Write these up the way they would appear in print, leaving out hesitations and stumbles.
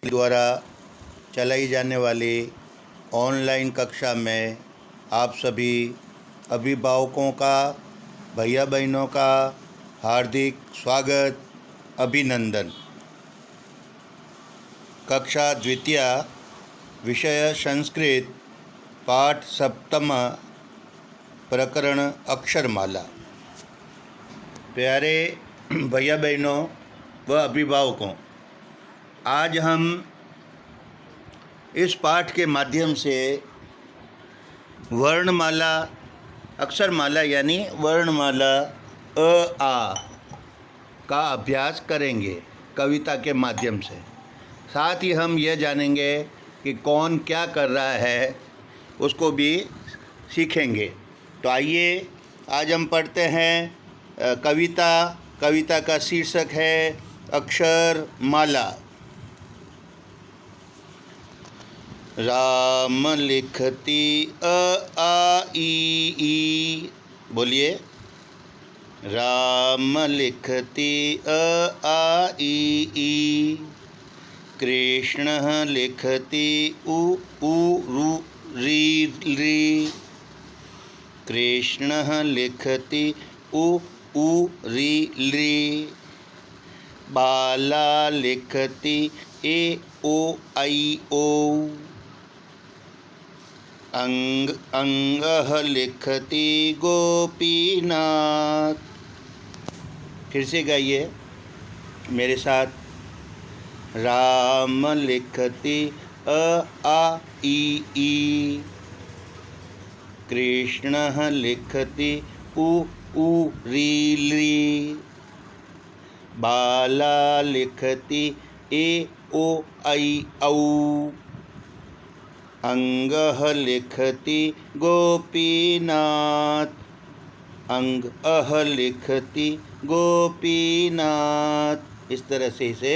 द्वारा चलाई जाने वाली ऑनलाइन कक्षा में आप सभी अभिभावकों का, भैया बहनों का हार्दिक स्वागत, अभिनंदन। कक्षा द्वितीय, विषय संस्कृत, पाठ सप्तम, प्रकरण अक्षरमाला। प्यारे भैया बहनों व अभिभावकों, आज हम इस पाठ के माध्यम से वर्णमाला, अक्षरमाला यानी वर्णमाला अ आ का अभ्यास करेंगे कविता के माध्यम से। साथ ही हम यह जानेंगे कि कौन क्या कर रहा है, उसको भी सीखेंगे। तो आइए आज हम पढ़ते हैं कविता का शीर्षक है अक्षरमाला। राम लिखती अ आ ई ई, बोलिए। राम लिखती अ आ ई ई, कृष्ण लिखती उ रू री री, कृष्ण लिखती उ री ली, बाला लिखती ए ओ आई ओ, अंगह लिखती गोपीनाथ। फिर से गाइए मेरे साथ। राम लिखती अ आ ई ई, कृष्ण लिखती उ री ली, बाला लिखती ए ओ आई औ, अंगह लिखती गोपीनाथ, अंगह लिखती गोपीनाथ। इस तरह से इसे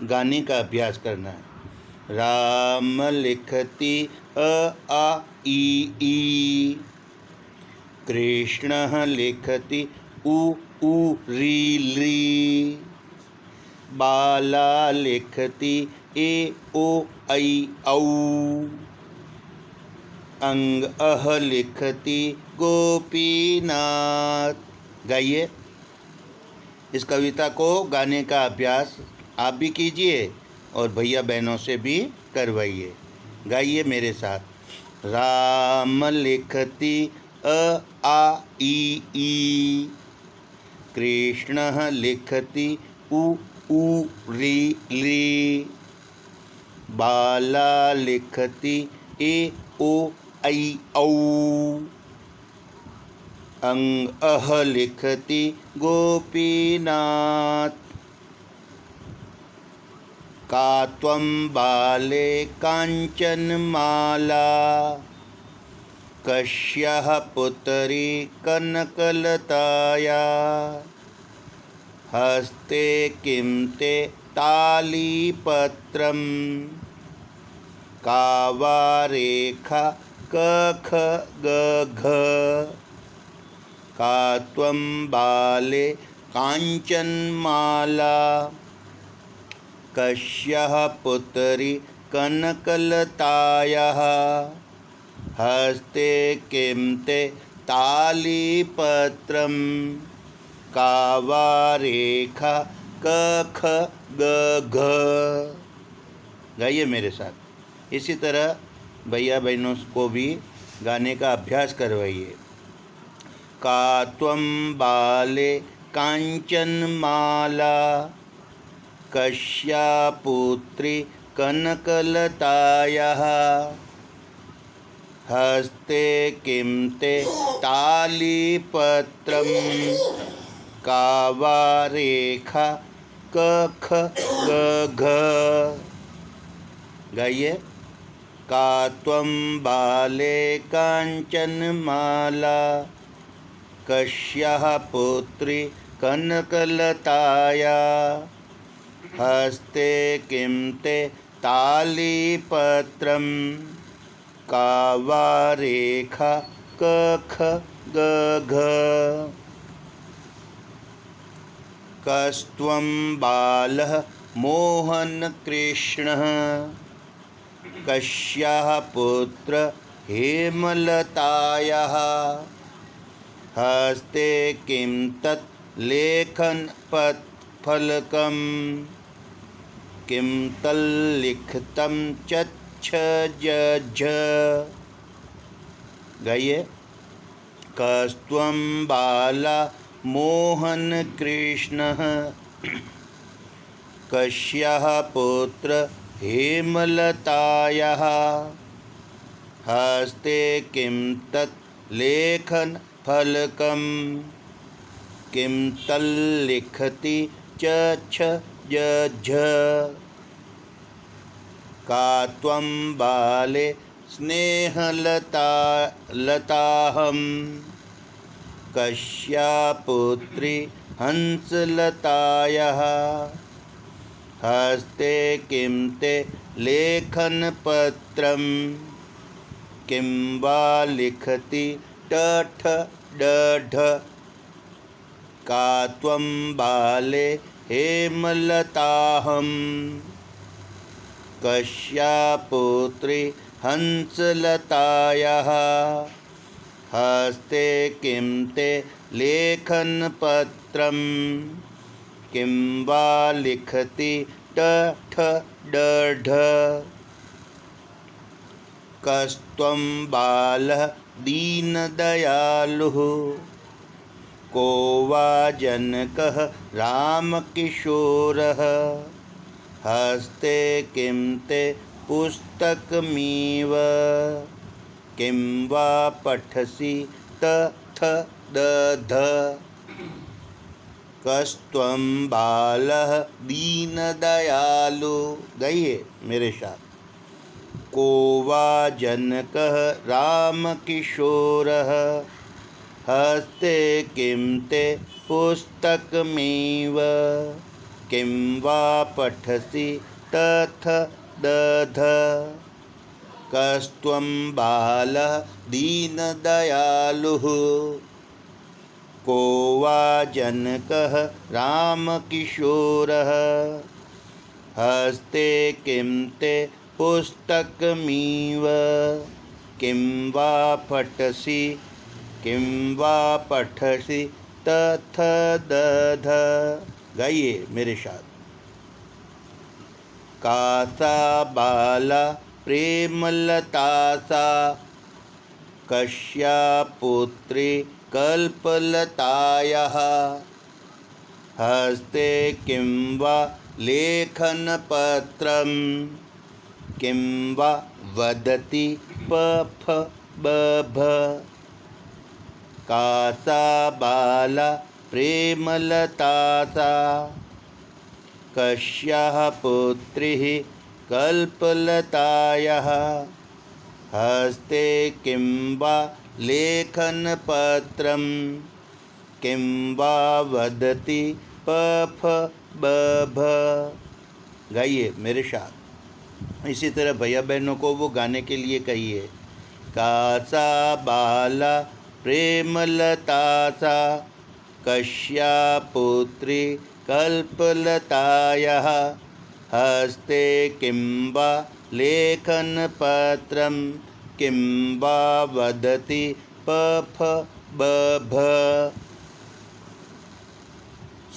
गाने का अभ्यास करना है। राम लिखती अ आ ई ई, कृष्ण लिखती उ री ली, बाला लिखती ए ओ आई औ, अंगह लिखती गोपीनाथ। गाइए। इस कविता को गाने का अभ्यास आप भी कीजिए और भैया बहनों से भी करवाइए। गाइए मेरे साथ। राम लिखती अ आ ई ई, कृष्ण लिखती उ री ली, बाला लिखती ए ओ आई औ, अंगह लिखती गोपीनाथ। का त्वं बाले काञ्चनमाला, कस्याः पुत्री कनकलताया, हस्ते किं ते तालीपत्रं, का वा रेखा क ख ग घ। का त्वं बाले काञ्चनमाला, कस्याः पुत्री कनकलतायाः, हस्ते किं ते तालीपत्रं, का वा रेखा क ख ग घ। गाइए मेरे साथ। इसी तरह भैया बहनों को भी गाने का अभ्यास करवाइए। का त्वं बाले काञ्चनमाला, कस्या पुत्री कनकलतायाः, हस्ते किं ते तालीपत्रं, का वा रेखा क ख ग घ। गाइए। का त्वं बाले काञ्चनमाला, कस्याः पुत्री कनकलताया, हस्ते किं ते तालीपत्रं, का वा रेखा क ख ग घ। कस्त्वं बालः मोहन कृष्णः कस्याः पुत्र हेमलतायाः हस्ते किं तत् लेखनफलकं किं तल्लिखितं चच्छजझ। गाइए। कस्त्वं बाला मोहन कृष्णः कस्याः पुत्र हेमलतायाः हस्ते किं तत् लेखनफलकं किं तल्लिखति चच्छजझ। का त्वं बाले स्नेहलताहं कस्या पुत्री हंसलतायाः हस्ते किं ते लेखनपत्रं किं वा लिखति टठडढ। का त्वं बाले हेमलताहं कस्या पुत्री हंसलतायाः हस्ते किं ते लेखनपत्रं किं वा लिखति टठडढ। कस्त्वं बालः दीनदयालुः को वा जनकः रामकिशोरः हस्ते किं ते पुस्तकमिव किं वा पठसि तथदध। कस्त्वं बालः दीनदयालु। गाइए मेरे साथ। को वा जनकः रामकिशोरः हस्ते किं ते पुस्तकमिव किं वा पठसि तथदध। कस्त्वं बालः दीनदयालुः को वा जनकः रामकिशोरः हस्ते किं ते पुस्तकमिव किं वा पठसि तथदध। गाइए मेरे साथ। का सा बाला प्रेमलता सा कस्या पुत्री कल्पलतायाः हस्ते किं वा लेखनपत्रं किं वा वदति पफबभ। का सा बाला प्रेमलता सा कस्याः पुत्रिः कल्पलतायाः हस्ते किं वा लेखनपत्रं किं वा वदति पफबभ। गाइए मेरे साथ। इसी तरह भैया बहनों को वो गाने के लिए कहिए। का सा बाला प्रेमलता सा कस्या पुत्री कल्पलतायाः हस्ते किं वा लेखनपत्रं किं वा वदति पफबभ।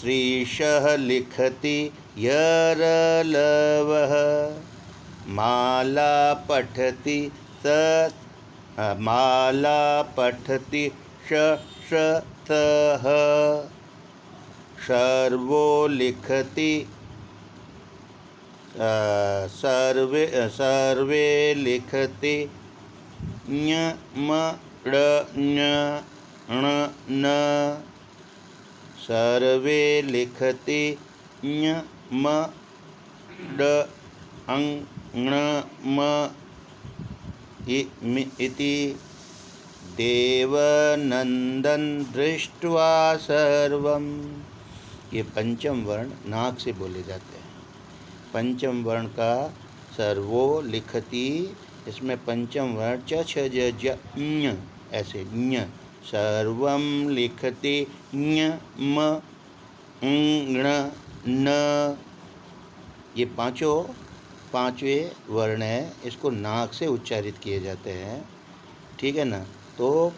श्रीशः लिखति यरलवः माला पठति शशसः सर्वो लिखति सर्वे लिखति ञ सर्वे लिखति इति। देवनंदन दृष्ट्वा सर्वं। ये पंचम वर्ण नाक से बोले जाते हैं। पंचम वर्ण का सर्वो लिखति, इसमें पंचम वर्ण च छ ज ज ञ, ऐसे ञ। सर्वं लिखति ञ म ङ न। ये पांचवें वर्ण है, इसको नाक से उच्चारित किए जाते हैं, ठीक है ना। तो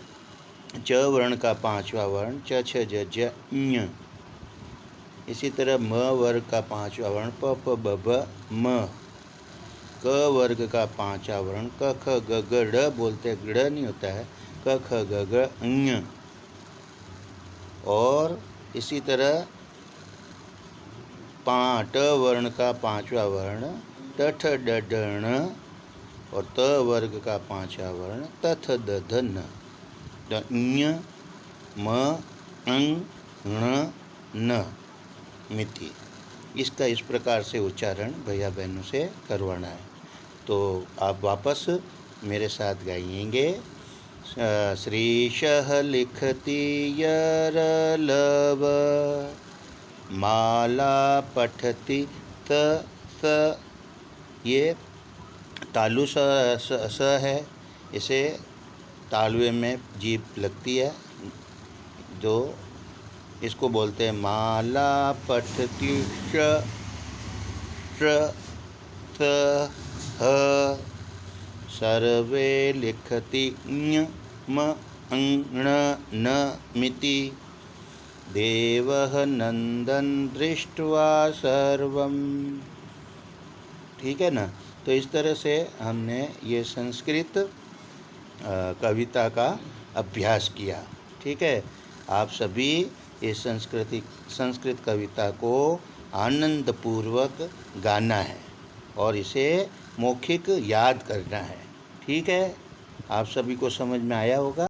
च वर्ण का पांचवा वर्ण च छ ज ज ञ। इसी तरह म वर्ग का पांचवा वर्ण प फ ब भ म। क वर्ग का पांचवा वर्ण क ख ग घ ड़ बोलते, ग नहीं होता है, क ख ग घ ङ। और इसी तरह ट वर्ण का पांचवा वर्ण ट ठ ड ढ ण। और त वर्ग का पांचवा वर्ण त थ द ध न। ञ म ङ ण न मिति। इसका इस प्रकार से उच्चारण भैया बहनों से करवाना है। तो आप वापस मेरे साथ गाइएंगे। श्रीशः लिखति यरलव, माला पठति त स। ये तालु स है, इसे तालुए में जीभ लगती है, जो इसको बोलते हैं माला पठति श स ह। सर्वे लिखति ञ म ङ न मिति। देवः नंदन दृष्ट्वा सर्वं। ठीक है ना। तो इस तरह से हमने ये संस्कृत कविता का अभ्यास किया। ठीक है, आप सभी इस संस्कृत कविता को आनंदपूर्वक गाना है और इसे मौखिक याद करना है। ठीक है, आप सभी को समझ में आया होगा।